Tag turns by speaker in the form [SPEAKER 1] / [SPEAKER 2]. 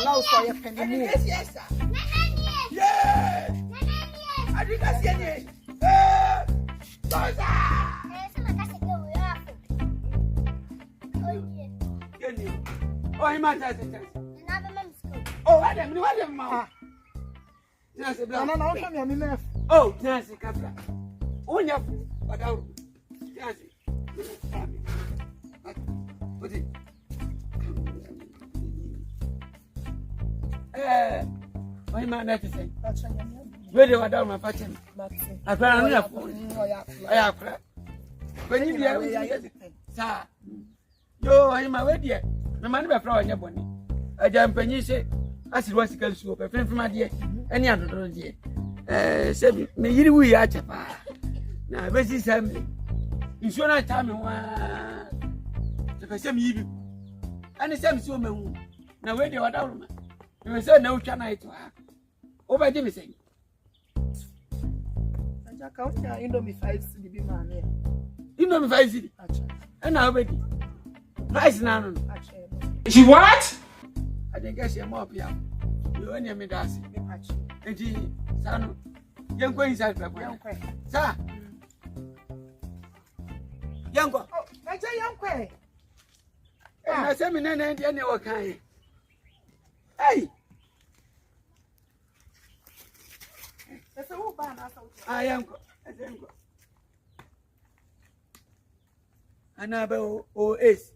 [SPEAKER 1] allow for your penny move.
[SPEAKER 2] Yes, sir. Yeah. I think I see it. Oh, he might have it. Oh, I don't know what I'm oh, Nancy Capra. Oh, yeah, but I'll Nancy. What is my man, that is saying, where you are down my pattern. I found enough. I have when you are, sir. Yo, I'm my way, dear. My man, my flower, your bonny. I jump and you say, as it was a girl soup, a friend from my dear, any other dear. Said, may you we are chapa. Now, this is family. You should not tell me why. The same you and the same woman. Now, where you are down, you will say no can I to her. Over Jimmy saying, I can't Indomie 5 city be man. Indomie 5 city. And already. Price now.
[SPEAKER 3] She what?
[SPEAKER 2] I think I see a mop here. You only me das. And she, son, young queen, sir. Young one.
[SPEAKER 1] Oh, I say young quay.
[SPEAKER 2] I said, me, and any what kind. Hey,
[SPEAKER 1] That's a whole ban.
[SPEAKER 2] I am. Another OS.